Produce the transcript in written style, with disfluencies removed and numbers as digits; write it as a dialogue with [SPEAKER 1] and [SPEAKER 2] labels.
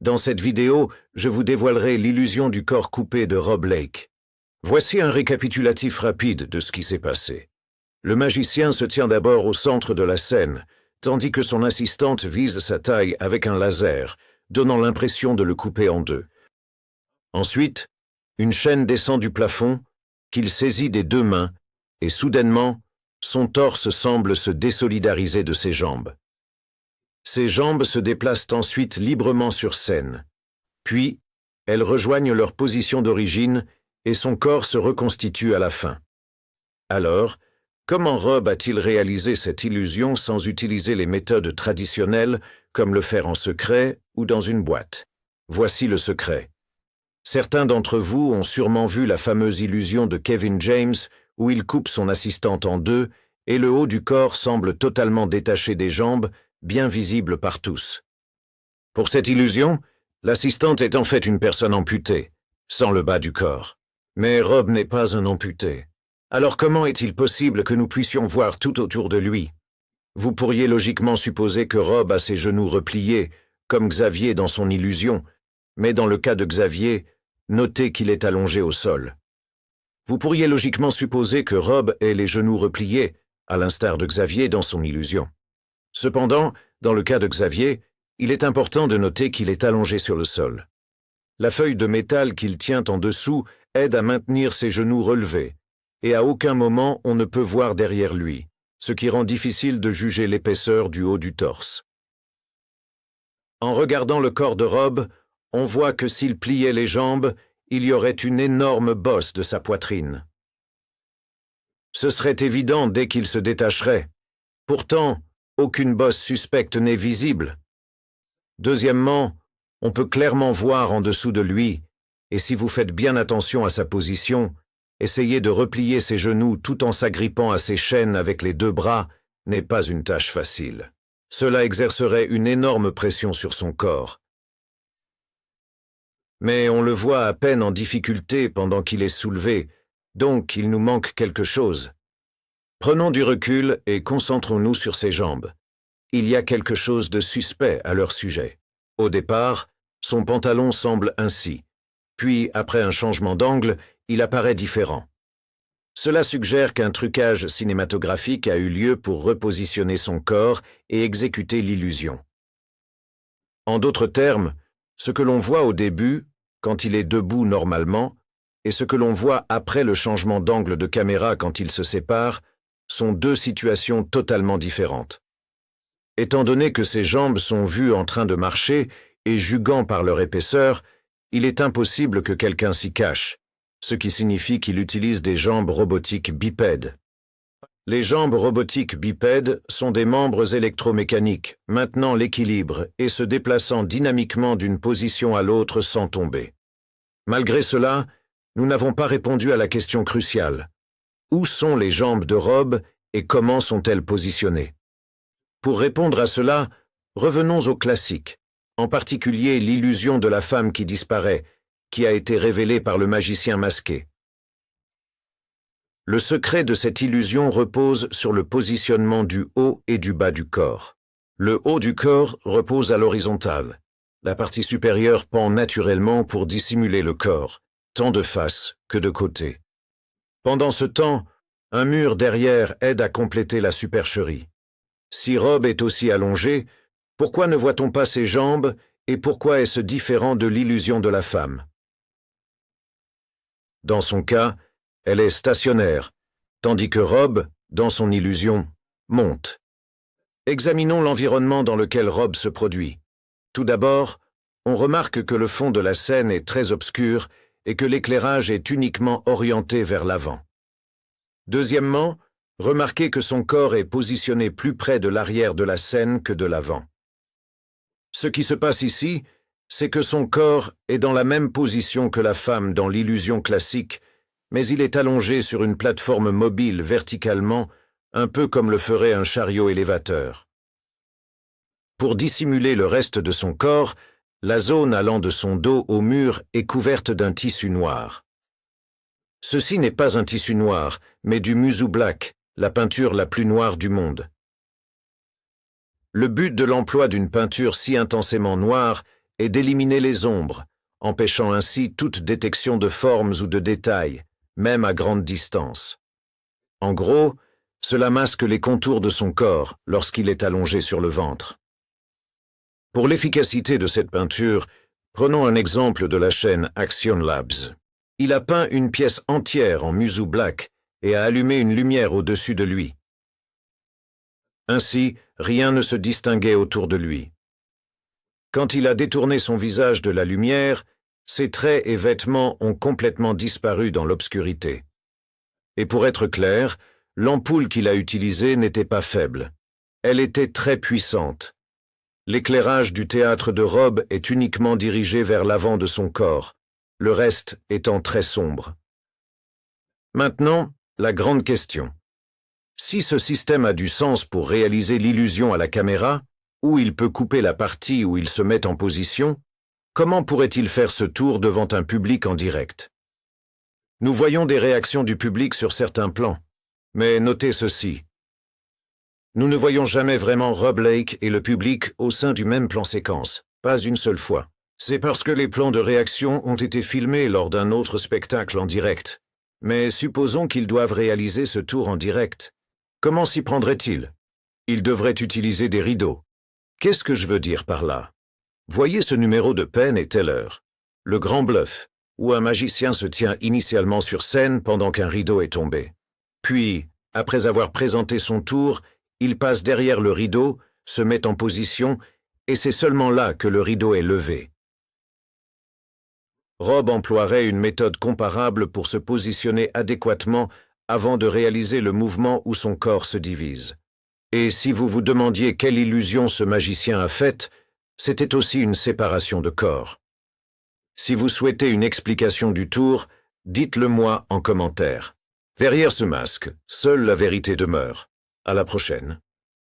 [SPEAKER 1] Dans cette vidéo, je vous dévoilerai l'illusion du corps coupé de Rob Lake. Voici un récapitulatif rapide de ce qui s'est passé. Le magicien se tient d'abord au centre de la scène, tandis que son assistante vise sa taille avec un laser, donnant l'impression de le couper en deux. Ensuite, une chaîne descend du plafond, qu'il saisit des deux mains, et soudainement, son torse semble se désolidariser de ses jambes. Ses jambes se déplacent ensuite librement sur scène. Puis, elles rejoignent leur position d'origine et son corps se reconstitue à la fin. Alors, comment Rob a-t-il réalisé cette illusion sans utiliser les méthodes traditionnelles comme le faire en secret ou dans une boîte? Voici le secret. Certains d'entre vous ont sûrement vu la fameuse illusion de Kevin James où il coupe son assistante en deux et le haut du corps semble totalement détaché des jambes, bien visible par tous. Pour cette illusion, l'assistante est en fait une personne amputée, sans le bas du corps. Mais Rob n'est pas un amputé. Alors comment est-il possible que nous puissions voir tout autour de lui? Vous pourriez logiquement supposer que Rob a ses genoux repliés, comme Xavier dans son illusion, mais dans le cas de Xavier, notez qu'il est allongé au sol. Vous pourriez logiquement supposer que Rob ait les genoux repliés, à l'instar de Xavier dans son illusion. Cependant, dans le cas de Xavier, il est important de noter qu'il est allongé sur le sol. La feuille de métal qu'il tient en dessous aide à maintenir ses genoux relevés, et à aucun moment on ne peut voir derrière lui, ce qui rend difficile de juger l'épaisseur du haut du torse. En regardant le corps de Rob, on voit que s'il pliait les jambes, il y aurait une énorme bosse de sa poitrine. Ce serait évident dès qu'il se détacherait. Pourtant, aucune bosse suspecte n'est visible. Deuxièmement, on peut clairement voir en dessous de lui, et si vous faites bien attention à sa position, essayer de replier ses genoux tout en s'agrippant à ses chaînes avec les deux bras n'est pas une tâche facile. Cela exercerait une énorme pression sur son corps. Mais on le voit à peine en difficulté pendant qu'il est soulevé, donc il nous manque quelque chose. Prenons du recul et concentrons-nous sur ses jambes. Il y a quelque chose de suspect à leur sujet. Au départ, son pantalon semble ainsi. Puis, après un changement d'angle, il apparaît différent. Cela suggère qu'un trucage cinématographique a eu lieu pour repositionner son corps et exécuter l'illusion. En d'autres termes, ce que l'on voit au début, quand il est debout normalement, et ce que l'on voit après le changement d'angle de caméra quand il se sépare, sont deux situations totalement différentes. Étant donné que ses jambes sont vues en train de marcher et juguant par leur épaisseur, il est impossible que quelqu'un s'y cache, ce qui signifie qu'il utilise des jambes robotiques bipèdes. Les jambes robotiques bipèdes sont des membres électromécaniques, maintenant l'équilibre et se déplaçant dynamiquement d'une position à l'autre sans tomber. Malgré cela, nous n'avons pas répondu à la question cruciale. Où sont les jambes de Rob et comment sont-elles positionnées? Pour répondre à cela, revenons au classique, en particulier l'illusion de la femme qui disparaît, qui a été révélée par le magicien masqué. Le secret de cette illusion repose sur le positionnement du haut et du bas du corps. Le haut du corps repose à l'horizontale. La partie supérieure pend naturellement pour dissimuler le corps, tant de face que de côté. Pendant ce temps, un mur derrière aide à compléter la supercherie. Si Rob est aussi allongé, pourquoi ne voit-on pas ses jambes et pourquoi est-ce différent de l'illusion de la femme? Dans son cas, elle est stationnaire, tandis que Rob, dans son illusion, monte. Examinons l'environnement dans lequel Rob se produit. Tout d'abord, on remarque que le fond de la scène est très obscur et que l'éclairage est uniquement orienté vers l'avant. Deuxièmement, remarquez que son corps est positionné plus près de l'arrière de la scène que de l'avant. Ce qui se passe ici, c'est que son corps est dans la même position que la femme dans l'illusion classique, mais il est allongé sur une plateforme mobile verticalement, un peu comme le ferait un chariot élévateur. Pour dissimuler le reste de son corps, la zone allant de son dos au mur est couverte d'un tissu noir. Ceci n'est pas un tissu noir, mais du musu black, la peinture la plus noire du monde. Le but de l'emploi d'une peinture si intensément noire est d'éliminer les ombres, empêchant ainsi toute détection de formes ou de détails, même à grande distance. En gros, cela masque les contours de son corps lorsqu'il est allongé sur le ventre. Pour l'efficacité de cette peinture, prenons un exemple de la chaîne Action Labs. Il a peint une pièce entière en Musu Black et a allumé une lumière au-dessus de lui. Ainsi, rien ne se distinguait autour de lui. Quand il a détourné son visage de la lumière, ses traits et vêtements ont complètement disparu dans l'obscurité. Et pour être clair, l'ampoule qu'il a utilisée n'était pas faible. Elle était très puissante. L'éclairage du théâtre de Rob est uniquement dirigé vers l'avant de son corps, le reste étant très sombre. Maintenant, la grande question. Si ce système a du sens pour réaliser l'illusion à la caméra, où il peut couper la partie où il se met en position, comment pourrait-il faire ce tour devant un public en direct? Nous voyons des réactions du public sur certains plans, mais notez ceci. Nous ne voyons jamais vraiment Rob Lake et le public au sein du même plan séquence, pas une seule fois. C'est parce que les plans de réaction ont été filmés lors d'un autre spectacle en direct. Mais supposons qu'ils doivent réaliser ce tour en direct. Comment s'y prendraient-ils? Ils devraient utiliser des rideaux. Qu'est-ce que je veux dire par là? Voyez ce numéro de Penn et Teller, le grand bluff, où un magicien se tient initialement sur scène pendant qu'un rideau est tombé. Puis, après avoir présenté son tour, il passe derrière le rideau, se met en position, et c'est seulement là que le rideau est levé. Rob emploierait une méthode comparable pour se positionner adéquatement avant de réaliser le mouvement où son corps se divise. Et si vous vous demandiez quelle illusion ce magicien a faite, c'était aussi une séparation de corps. Si vous souhaitez une explication du tour, dites-le moi en commentaire. Derrière ce masque, seule la vérité demeure. À la prochaine.